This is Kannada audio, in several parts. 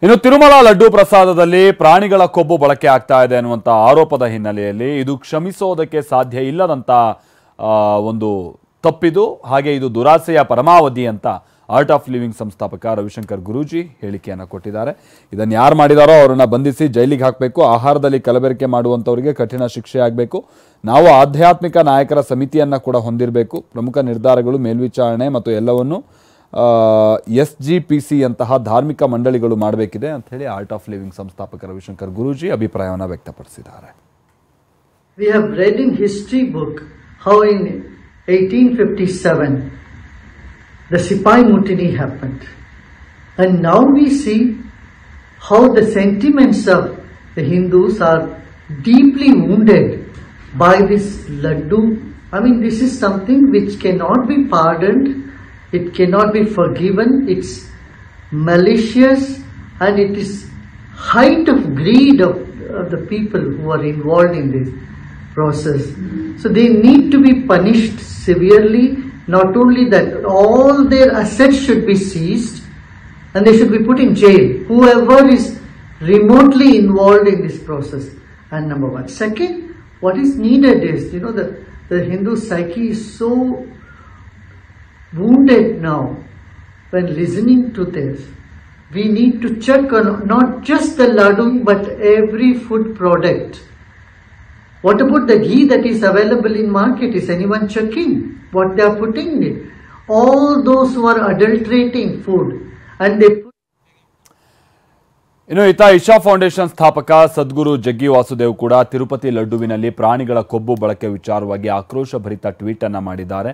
ಇನ್ನು ತಿರುಮಲ ಲಡ್ಡು ಪ್ರಸಾದದಲ್ಲಿ ಪ್ರಾಣಿಗಳ ಕೊಬ್ಬು ಬಳಕೆ ಆಗ್ತಾ ಇದೆ ಅನ್ನುವಂತ ಆರೋಪದ ಹಿನ್ನೆಲೆಯಲ್ಲಿ ಇದು ಕ್ಷಮಿಸೋದಕ್ಕೆ ಸಾಧ್ಯ ಇಲ್ಲದಂತ ಒಂದು ತಪ್ಪಿದು. ಹಾಗೆ ಇದು ದುರಾಸೆಯ ಪರಮಾವಧಿ ಅಂತ ಆರ್ಟ್ ಆಫ್ ಲಿವಿಂಗ್ ಸಂಸ್ಥಾಪಕ ರವಿಶಂಕರ್ ಗುರೂಜಿ ಹೇಳಿಕೆಯನ್ನು ಕೊಟ್ಟಿದ್ದಾರೆ. ಇದನ್ನು ಯಾರು ಮಾಡಿದಾರೋ ಅವರನ್ನ ಬಂಧಿಸಿ ಜೈಲಿಗೆ ಹಾಕಬೇಕು. ಆಹಾರದಲ್ಲಿ ಕಲಬೆರಕೆ ಮಾಡುವಂತವರಿಗೆ ಕಠಿಣ ಶಿಕ್ಷೆ ಆಗಬೇಕು. ನಾವು ಆಧ್ಯಾತ್ಮಿಕ ನಾಯಕರ ಸಮಿತಿಯನ್ನ ಕೂಡ ಹೊಂದಿರಬೇಕು. ಪ್ರಮುಖ ನಿರ್ಧಾರಗಳು ಮೇಲ್ವಿಚಾರಣೆ ಮತ್ತು ಎಲ್ಲವನ್ನು SGPC ಅಂತಹ ಧಾರ್ಮಿಕ ಮಂಡಳಿಗಳು ಮಾಡಬೇಕಿದೆ ಅಂತ ಹೇಳಿ ಆರ್ಟ್ ಆಫ್ ಲಿವಿಂಗ್ ಸಂಸ್ಥಾಪಕ ರವಿಶಂಕರ್ ಗುರೂಜಿ ಅಭಿಪ್ರಾಯವನ್ನು ವ್ಯಕ್ತಪಡಿಸಿದ್ದಾರೆ. We have read in history book how in 1857 the Sipai Mutiny happened, and now we see how the sentiments of the Hindus are deeply wounded by this laddu. I mean, this is something which cannot be pardoned. It cannot be forgiven. It's malicious and it is height of greed of the people who are involved in this process. So they need to be punished severely. Not only that, all their assets should be seized and they should be put in jail. Whoever is remotely involved in this process. And number one. Second, what is needed is, the Hindu psyche is so wounded now when listening to this. We need to check on not just the laddu but every food product. What about the ghee that is available in market? Is anyone checking what they are putting in it? All those who are adulterating food and they put. ಇನ್ನು ಇಶಾ ಫೌಂಡೇಶನ್ ಸ್ಥಾಪಕ ಸದ್ಗುರು ಜಗ್ಗಿ ವಾಸುದೇವ್ ಕೂಡ ತಿರುಪತಿ ಲಡ್ಡುವಿನಲ್ಲಿ ಪ್ರಾಣಿಗಳ ಕೊಬ್ಬು ಬಳಕೆ ವಿಚಾರವಾಗಿ ಆಕ್ರೋಶ ಭರಿತ ಟ್ವೀಟ್ ಅನ್ನು ಮಾಡಿದ್ದಾರೆ.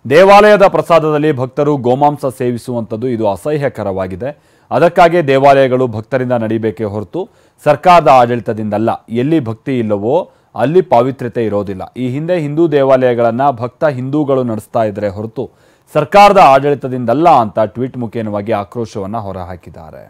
ದೇವಾಲಯದ ಪ್ರಸಾದದಲ್ಲಿ ಭಕ್ತರು ಗೋಮಾಂಸ ಸೇವಿಸುವಂಥದ್ದು ಇದು ಅಸಹ್ಯಕರವಾಗಿದೆ. ಅದಕ್ಕಾಗಿ ದೇವಾಲಯಗಳು ಭಕ್ತರಿಂದ ನಡೀಬೇಕೇ ಹೊರತು ಸರ್ಕಾರದ ಆಡಳಿತದಿಂದಲ್ಲ. ಎಲ್ಲಿ ಭಕ್ತಿ ಇಲ್ಲವೋ ಅಲ್ಲಿ ಪಾವಿತ್ರ್ಯತೆ ಇರೋದಿಲ್ಲ. ಈ ಹಿಂದೆ ಹಿಂದೂ ದೇವಾಲಯಗಳನ್ನು ಭಕ್ತ ಹಿಂದೂಗಳು ನಡೆಸ್ತಾ ಇದ್ರೆ ಹೊರತು ಸರ್ಕಾರದ ಆಡಳಿತದಿಂದಲ್ಲ ಅಂತ ಟ್ವೀಟ್ ಮುಖೇನವಾಗಿ ಆಕ್ರೋಶವನ್ನು ಹೊರಹಾಕಿದ್ದಾರೆ.